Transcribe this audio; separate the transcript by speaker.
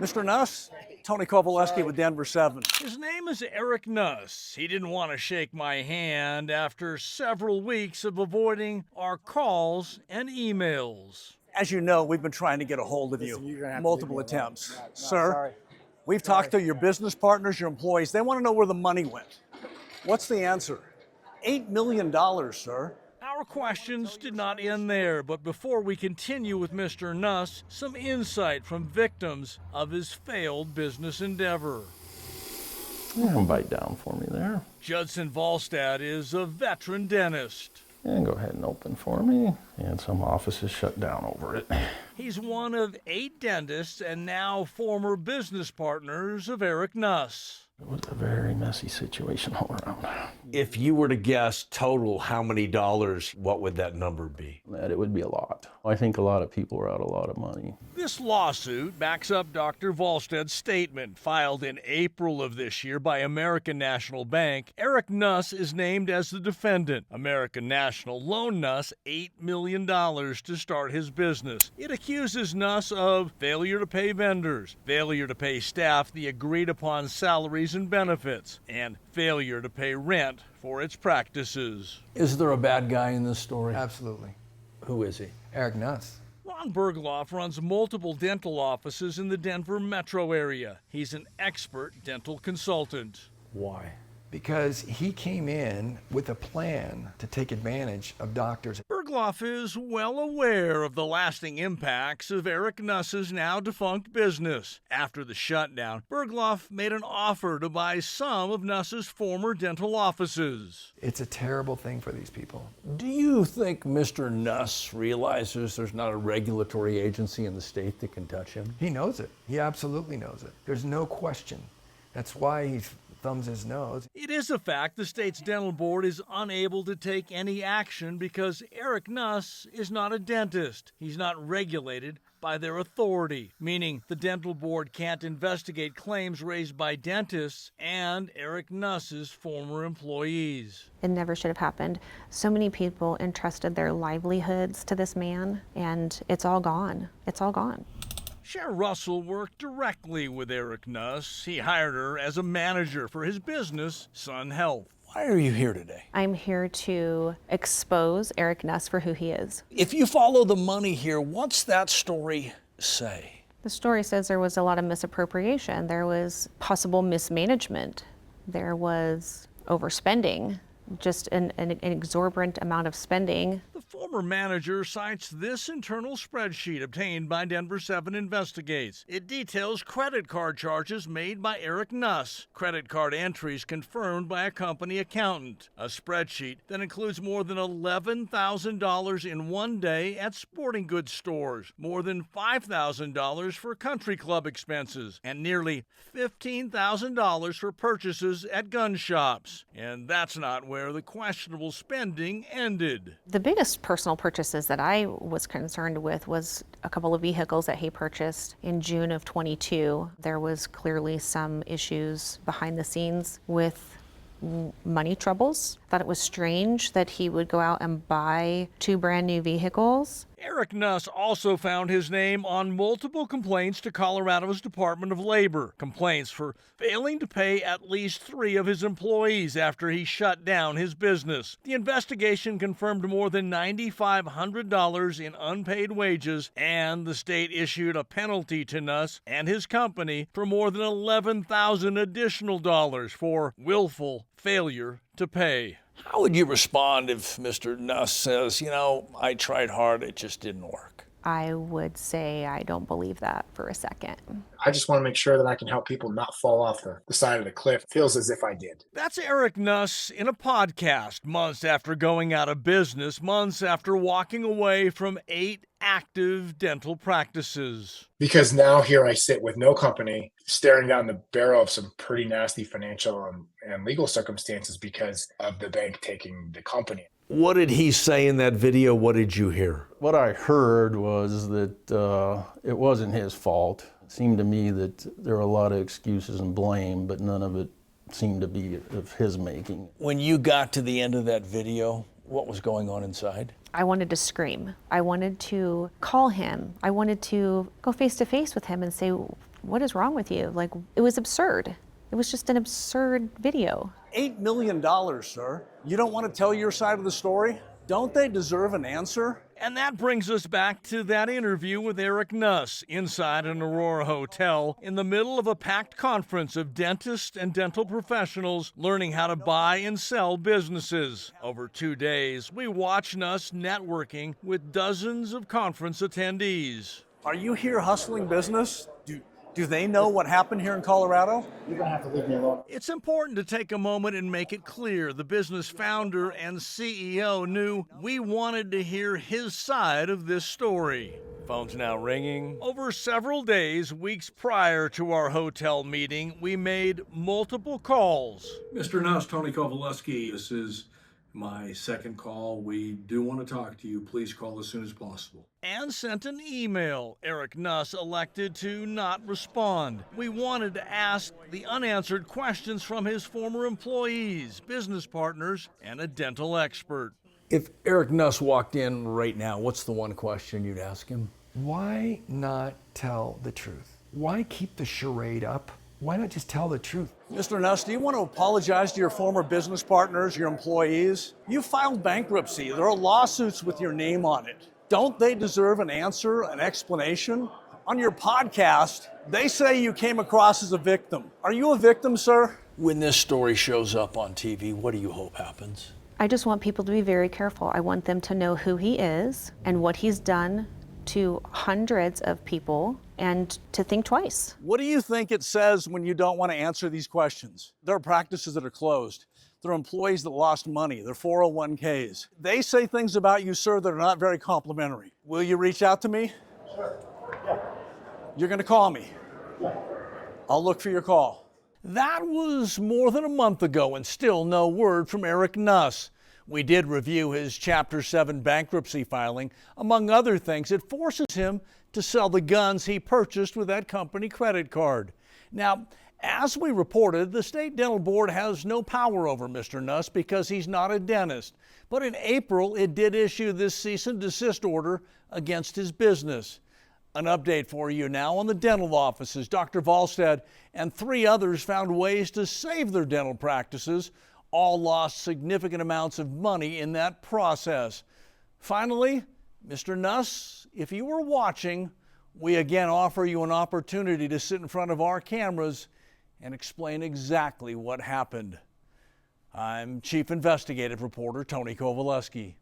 Speaker 1: Mr. Nuss, Tony Kowaleski with Denver7.
Speaker 2: His name is Eric Nuss. He didn't want to shake my hand after several weeks of avoiding our calls and emails.
Speaker 1: As you know, we've been trying to get a hold of you. Multiple attempts. Sir, we've talked to your business partners, your employees. They want to know where the money went. What's the answer? $8 million, sir.
Speaker 2: Our questions did not end there, but before we continue with Mr. Nuss, some insight from victims of his failed business endeavor.
Speaker 3: Bite down for me there.
Speaker 2: Judson Volstad is a veteran dentist.
Speaker 3: And go ahead and open for me. And some offices shut down over it.
Speaker 2: He's one of 8 dentists and now former business partners of Eric Nuss.
Speaker 3: It was a very messy situation all around.
Speaker 4: If you were to guess total how many dollars, what would that number be?
Speaker 3: That it would be a lot. I think a lot of people were out a lot of money.
Speaker 2: This lawsuit backs up Dr. Volstad's statement filed in April of this year by American National Bank. Eric Nuss is named as the defendant. American National loaned Nuss $8 million to start his business. It accuses Nuss of failure to pay vendors, failure to pay staff the agreed upon salaries and benefits, and failure to pay rent for its practices.
Speaker 1: Is there a bad guy in this story?
Speaker 5: Absolutely.
Speaker 1: Who is he?
Speaker 5: Eric Nuss.
Speaker 2: Ron Bergloff runs multiple dental offices in the Denver metro area. He's an expert dental consultant.
Speaker 1: Why?
Speaker 5: Because he came in with a plan to take advantage of doctors.
Speaker 2: Bergloff is well aware of the lasting impacts of Eric Nuss's now defunct business. After the shutdown, Bergloff made an offer to buy some of Nuss's former dental offices.
Speaker 5: It's a terrible thing for these people.
Speaker 1: Do you think Mr. Nuss realizes there's not a regulatory agency in the state that can touch him?
Speaker 5: He knows it. He absolutely knows it. There's no question. That's why he thumbs his nose.
Speaker 2: It is a fact the state's dental board is unable to take any action because Eric Nuss is not a dentist. He's not regulated by their authority, meaning the dental board can't investigate claims raised by dentists and Eric Nuss's former employees.
Speaker 6: It never should have happened. So many people entrusted their livelihoods to this man, and it's all gone. It's all gone.
Speaker 2: Cher Russell worked directly with Eric Nuss. He hired her as a manager for his business, Sun Health.
Speaker 1: Why are you here today?
Speaker 6: I'm here to expose Eric Nuss for who he is.
Speaker 1: If you follow the money here, what's that story say?
Speaker 6: The story says there was a lot of misappropriation. There was possible mismanagement. There was overspending, just an exorbitant amount of spending.
Speaker 2: The former manager cites this internal spreadsheet obtained by Denver7 Investigates. It details credit card charges made by Eric Nuss, credit card entries confirmed by a company accountant, a spreadsheet that includes more than $11,000 in one day at sporting goods stores, more than $5,000 for country club expenses, and nearly $15,000 for purchases at gun shops. And that's not where the questionable spending ended.
Speaker 6: The biggest personal purchases that I was concerned with was a couple of vehicles that he purchased in June of 22. There was clearly some issues behind the scenes with money troubles. I thought it was strange that he would go out and buy 2 brand new vehicles.
Speaker 2: Eric Nuss also found his name on multiple complaints to Colorado's Department of Labor. Complaints for failing to pay at least 3 of his employees after he shut down his business. The investigation confirmed more than $9,500 in unpaid wages, and the state issued a penalty to Nuss and his company for more than $11,000 additional dollars for willful failure to pay.
Speaker 1: How would you respond if Mr. Nuss says, I tried hard, it just didn't work?
Speaker 6: I would say I don't believe that for a second.
Speaker 7: I just want to make sure that I can help people not fall off the side of the cliff. Feels as if I did.
Speaker 2: That's Eric Nuss in a podcast, months after going out of business, months after walking away from 8 active dental practices.
Speaker 7: Because now here I sit with no company, staring down the barrel of some pretty nasty financial and legal circumstances because of the bank taking the company.
Speaker 4: What did he say in that video? What did you hear?
Speaker 3: What I heard was that it wasn't his fault. It seemed to me that there were a lot of excuses and blame, but none of it seemed to be of his making.
Speaker 1: When you got to the end of that video, what was going on inside?
Speaker 6: I wanted to scream. I wanted to call him. I wanted to go face to face with him and say, what is wrong with you? Like, it was absurd. It was just an absurd video.
Speaker 1: $8 million, sir. You don't want to tell your side of the story? Don't they deserve an answer?
Speaker 2: And that brings us back to that interview with Eric Nuss inside an Aurora hotel in the middle of a packed conference of dentists and dental professionals learning how to buy and sell businesses. Over 2 days, we watched Nuss networking with dozens of conference attendees.
Speaker 1: Are you here hustling business? Do they know what happened here in Colorado?
Speaker 8: You're gonna have to leave me alone.
Speaker 2: It's important to take a moment and make it clear the business founder and CEO knew we wanted to hear his side of this story. Phone's now ringing. Over several days, weeks prior to our hotel meeting, we made multiple calls.
Speaker 9: Mr. Nuss, Tony Kowaleski, this is my second call. We do want to talk to you. Please call as soon as possible.
Speaker 2: And sent an email. Eric Nuss elected to not respond. We wanted to ask the unanswered questions from his former employees, business partners, and a dental expert.
Speaker 4: If Eric Nuss walked in right now, what's the one question you'd ask him?
Speaker 5: Why not tell the truth? Why keep the charade up? Why not just tell the truth?
Speaker 1: Mr. Nuss, do you want to apologize to your former business partners, your employees? You filed bankruptcy. There are lawsuits with your name on it. Don't they deserve an answer, an explanation? On your podcast, they say you came across as a victim. Are you a victim, sir?
Speaker 4: When this story shows up on TV, what do you hope happens?
Speaker 6: I just want people to be very careful. I want them to know who he is and what he's done to hundreds of people, and to think twice.
Speaker 1: What do you think it says when you don't want to answer these questions? There are practices that are closed. There are employees that lost money, their 401ks. They say things about you, sir, that are not very complimentary. Will you reach out to me?
Speaker 8: Sure. Yeah.
Speaker 1: You're going to call me.
Speaker 8: Yeah.
Speaker 1: I'll look for your call.
Speaker 2: That was more than a month ago, and still no word from Eric Nuss. We did review his Chapter 7 bankruptcy filing. Among other things, it forces him to sell the guns he purchased with that company credit card. Now, as we reported, the State Dental Board has no power over Mr. Nuss because he's not a dentist. But in April, it did issue this cease and desist order against his business. An update for you now on the dental offices. Dr. Volstead and 3 others found ways to save their dental practices. All lost significant amounts of money in that process. Finally, Mr. Nuss, if you were watching, we again offer you an opportunity to sit in front of our cameras and explain exactly what happened. I'm Chief Investigative Reporter Tony Kowaleski.